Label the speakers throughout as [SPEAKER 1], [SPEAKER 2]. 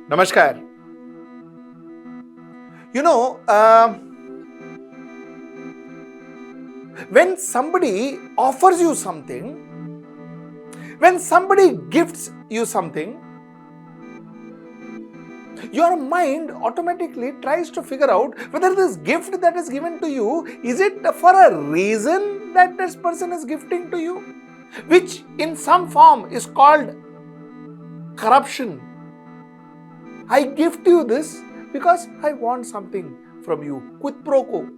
[SPEAKER 1] Namaskar. When somebody offers you something, when somebody gifts you something, your mind automatically tries to figure out whether this gift that is given to you, is it for a reason that this person is gifting to you, which in some form is called corruption. I gift you this because I want something from you. Quid pro quo.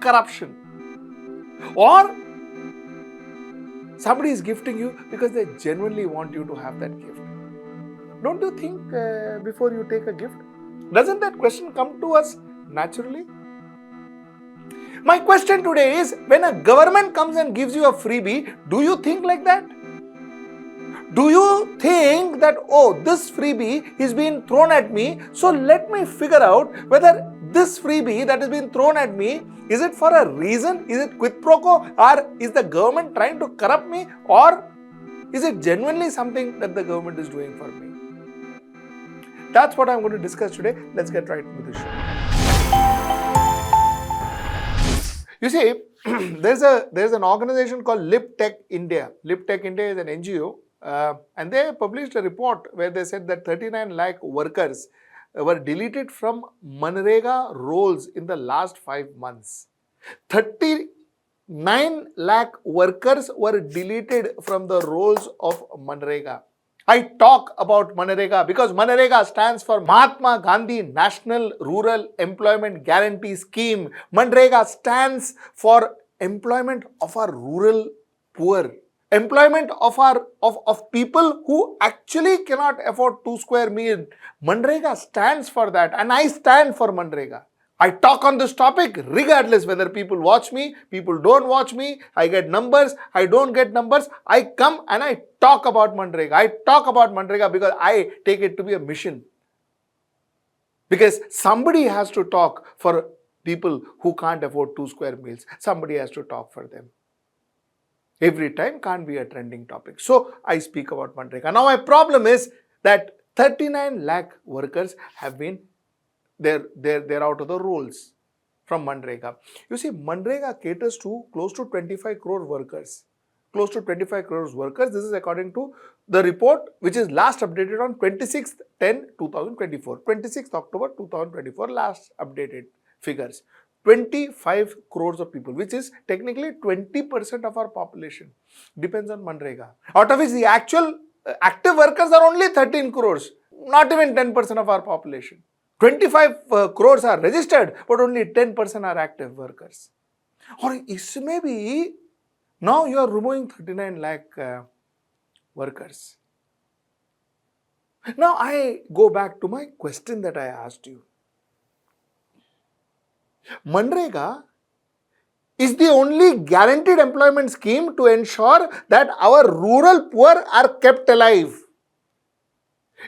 [SPEAKER 1] Corruption. Or somebody is gifting you because they genuinely want you to have that gift. Don't you think before you take a gift? Doesn't that question come to us naturally? My question today is, when a government comes and gives you a freebie, do you think like that? Do you think that, oh, this freebie is being thrown at me, so let me figure out whether this freebie that is being thrown at me, is it for a reason? Is it quid pro quo? Or is the government trying to corrupt me? Or is it genuinely something that the government is doing for me? That's what I'm going to discuss today. Let's get right into the show. You see, there's an organization called LibTech India. LibTech India is an NGO. And they published a report where they said that 39 lakh workers were deleted from MGNREGA roles in the last 5 months. 39 lakh workers were deleted from the roles of MGNREGA. I talk about MGNREGA because MGNREGA stands for Mahatma Gandhi National Rural Employment Guarantee Scheme. MGNREGA stands for employment of our rural poor. Employment of people who actually cannot afford 2 square meals. MGNREGA stands for that, and I stand for MGNREGA. I talk on this topic regardless whether people watch me, people don't watch me, I get numbers, I don't get numbers. I come and I talk about MGNREGA. I talk about MGNREGA because I take it to be a mission. Because somebody has to talk for people who can't afford 2 square meals. Somebody has to talk for them. Every time can't be a trending topic. So I speak about MGNREGA. Now my problem is that 39 lakh workers have been, they're out of the rolls from MGNREGA. You see, MGNREGA caters to close to 25 crore workers. Close to 25 crores workers. This is according to the report which is last updated on 26/10/2024. 26th October 2024 last updated figures. 25 crores of people, which is technically 20% of our population, depends on MGNREGA. Out of which the actual active workers are only 13 crores, not even 10% of our population. 25 crores are registered, but only 10% are active workers. Or maybe now you are removing 39 lakh workers. Now I go back to my question that I asked you. MGNREGA is the only guaranteed employment scheme to ensure that our rural poor are kept alive.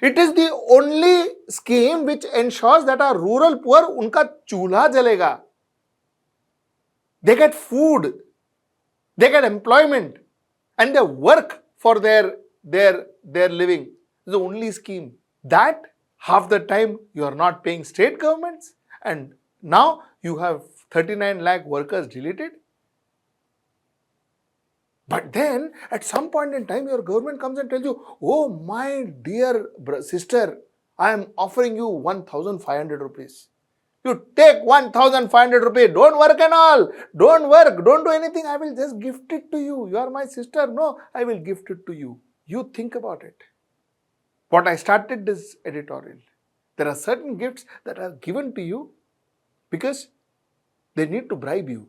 [SPEAKER 1] It is the only scheme which ensures that our rural poor, unka chulha jalega. They get food, they get employment, and they work for their living. It's the only scheme. That half the time you are not paying state governments, and now you have 39 lakh workers deleted. But then at some point in time your government comes and tells you, oh my dear sister, I am offering you 1,500 rupees. You take 1,500 rupees, don't work and all, don't work, don't do anything, I will just gift it to you. You are my sister, no, I will gift it to you. You think about it. What I started this editorial, there are certain gifts that are given to you because they need to bribe you.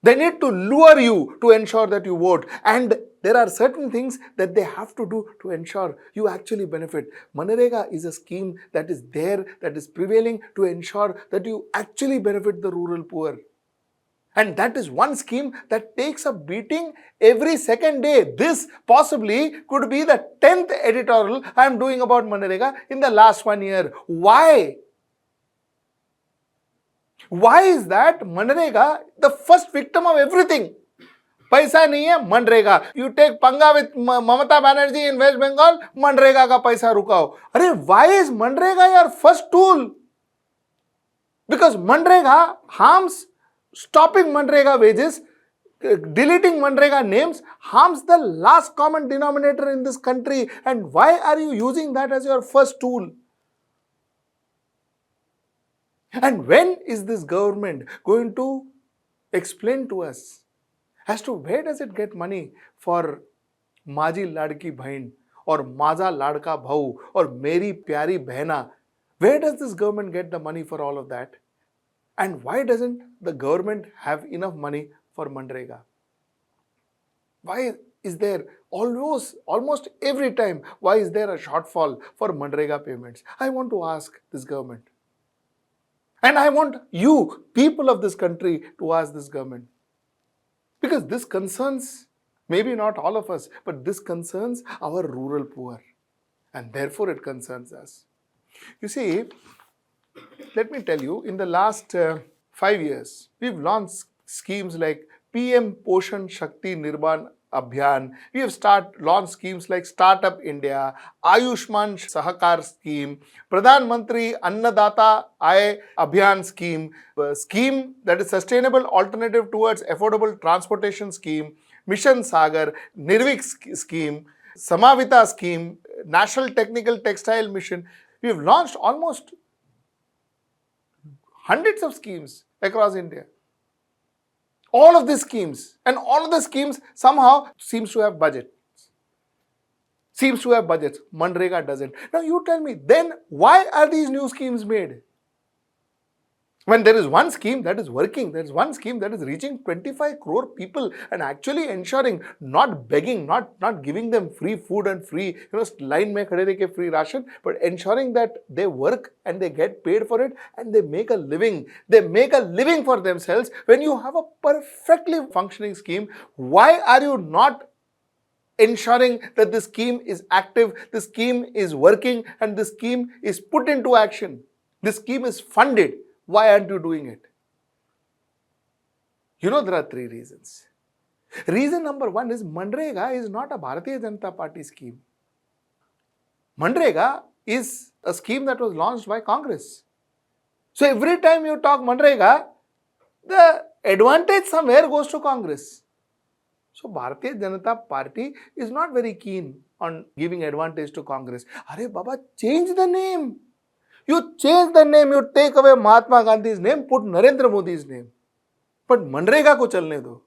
[SPEAKER 1] They need to lure you to ensure that you vote. And there are certain things that they have to do to ensure you actually benefit. MGNREGA is a scheme that is there, that is prevailing to ensure that you actually benefit the rural poor. And that is one scheme that takes a beating every second day. This possibly could be the 10th editorial I am doing about MGNREGA in the last 1 year. Why? Why is that MGNREGA the first victim of everything? पैसा नहीं है MNREGA. You take पंगा with Mamata Banerjee in West Bengal, MNREGA का पैसा रुकाओ. अरे why is MNREGA your first tool? Because MNREGA harms, stopping MNREGA wages, deleting MNREGA names harms the last common denominator in this country. And why are you using that as your first tool? And when is this government going to explain to us as to where does it get money for Maji Ladki Bhain or Maza Ladka Bhau or Meri Pyari Behna? Where does this government get the money for all of that? And why doesn't the government have enough money for Manrega? Why is there almost every time, why is there a shortfall for Manrega payments? I want to ask this government. And I want you, people of this country, to ask this government. Because this concerns, maybe not all of us, but this concerns our rural poor. And therefore it concerns us. You see, let me tell you, in the last 5 years, we've launched schemes like PM Poshan Shakti Nirban Abhiyan. We have launched schemes like Startup India, Ayushman Sahakar scheme, Pradhan Mantri Annadata Aay Abhiyan scheme, scheme that is sustainable alternative towards affordable transportation scheme, Mission Sagar, Nirvik scheme, Samavita scheme, National Technical Textile Mission. We have launched almost hundreds of schemes across India. All of these schemes, and all of the schemes somehow seems to have budgets. Manrega doesn't. Now you tell me, then why are these new schemes made? When there is one scheme that is working, there is one scheme that is reaching 25 crore people and actually ensuring, not begging, not giving them free food and free, line mein khade reh free ration, but ensuring that they work and they get paid for it and they make a living. They make a living for themselves. When you have a perfectly functioning scheme, why are you not ensuring that the scheme is active, the scheme is working, and the scheme is put into action? The scheme is funded. Why aren't you doing it? There are 3 reasons. Reason number 1 is Manrega is not a Bharatiya Janata Party scheme. Manrega is a scheme that was launched by Congress. So every time you talk Manrega, the advantage somewhere goes to Congress. So Bharatiya Janata Party is not very keen on giving advantage to Congress. Arey Baba, change the name. You change the name, you take away Mahatma Gandhi's name, put Narendra Modi's name. But Manrega ko chalne do.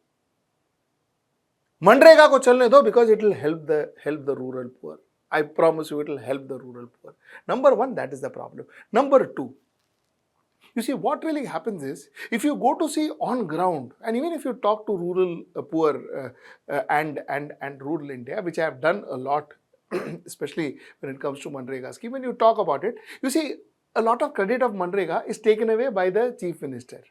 [SPEAKER 1] Manrega ko chalne do because it will help the rural poor. I promise you it will help the rural poor. Number 1, that is the problem. Number 2, you see what really happens is, if you go to see on ground, and even if you talk to rural poor and rural India, which I have done a lot, especially when it comes to Manrega scheme, when you talk about it, you see a lot of credit of Manrega is taken away by the Chief Minister.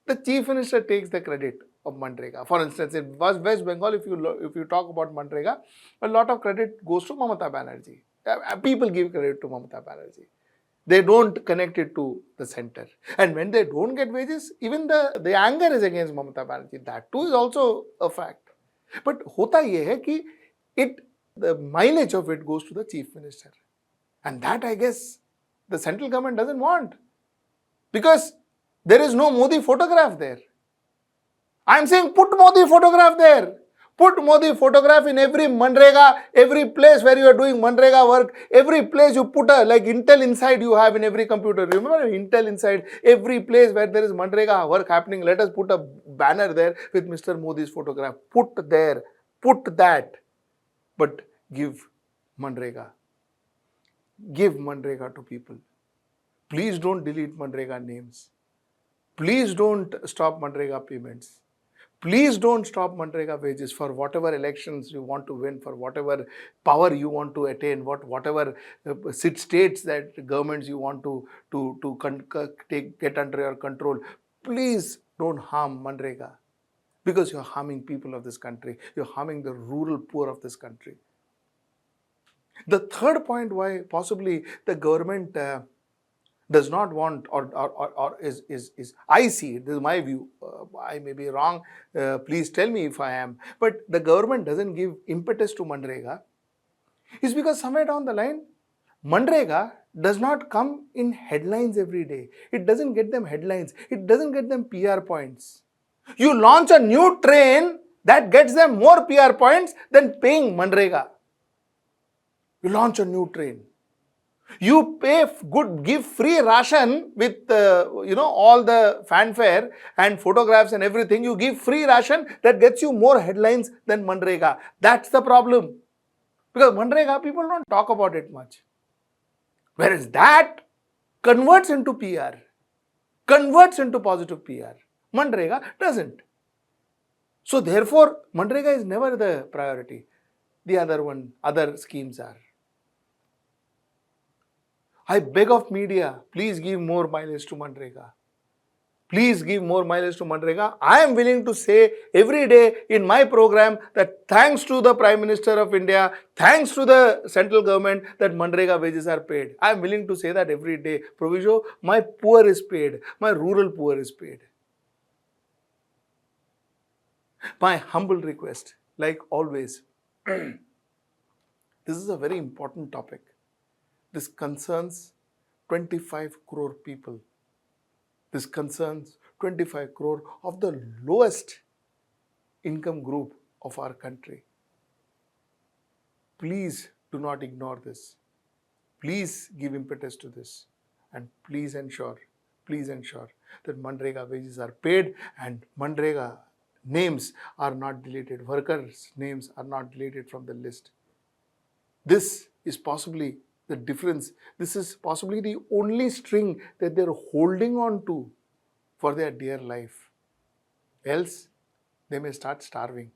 [SPEAKER 1] The Chief Minister takes the credit of Manrega. For instance, in West Bengal, if you talk about Manrega, a lot of credit goes to Mamata Banerjee. People give credit to Mamata Banerjee. They don't connect it to the center. And when they don't get wages, even the anger is against Mamata Banerjee. That too is also a fact. But hota ye hai ki the mileage of it goes to the Chief Minister. And that, I guess, the central government doesn't want. Because there is no Modi photograph there. I am saying put Modi photograph there. Put Modi photograph in every Manrega, every place where you are doing Manrega work, every place you put like Intel Inside you have in every computer. Remember Intel Inside, every place where there is Manrega work happening, let us put a banner there with Mr. Modi's photograph. Put there, put that. But give Manrega. Give Manrega to people. Please don't delete Manrega names. Please don't stop Manrega payments. Please don't stop Manrega wages for whatever elections you want to win, for whatever power you want to attain, whatever states that governments you want to get under your control. Please don't harm Manrega. Because you're harming people of this country. You're harming the rural poor of this country. The third point why possibly the government does not want or is I see it, this is my view, I may be wrong, please tell me if I am, but the government doesn't give impetus to Manrega is because somewhere down the line, Manrega does not come in headlines every day. It doesn't get them headlines. It doesn't get them PR points. You launch a new train that gets them more PR points than paying Manrega. You launch a new train. You pay give free ration with all the fanfare and photographs and everything. You give free ration that gets you more headlines than Manrega. That's the problem. Because Manrega, people don't talk about it much. Whereas that converts into PR, converts into positive PR. Manrega doesn't. So therefore, Manrega is never the priority. The other schemes are. I beg of media, please give more mileage to Manrega. Please give more mileage to Manrega. I am willing to say every day in my program that thanks to the Prime Minister of India, thanks to the central government, that Manrega wages are paid. I am willing to say that every day. Proviso, my poor is paid. My rural poor is paid. My humble request, like always, this is a very important topic. This concerns 25 crore people. This concerns 25 crore of the lowest income group of our country. Please do not ignore this. Please give impetus to this. And please ensure that Manrega wages are paid and Manrega names are not deleted. Workers' names are not deleted from the list. This is possibly the difference. This is possibly the only string that they're holding on to for their dear life. Else, they may start starving.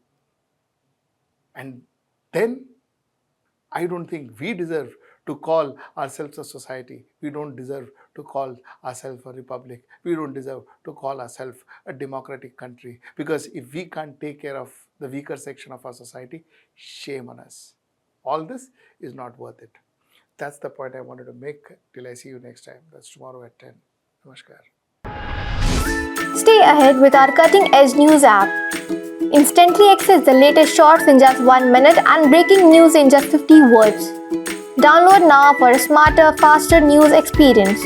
[SPEAKER 1] And then, I don't think we deserve to call ourselves a society. We don't deserve to call ourselves a republic. We don't deserve to call ourselves a democratic country. Because if we can't take care of the weaker section of our society, shame on us. All this is not worth it. That's the point I wanted to make. Till I see you next time. That's tomorrow at 10. Namaskar.
[SPEAKER 2] Stay ahead with our cutting-edge news app. Instantly access the latest shorts in just 1 minute and breaking news in just 50 words. Download now for a smarter, faster news experience.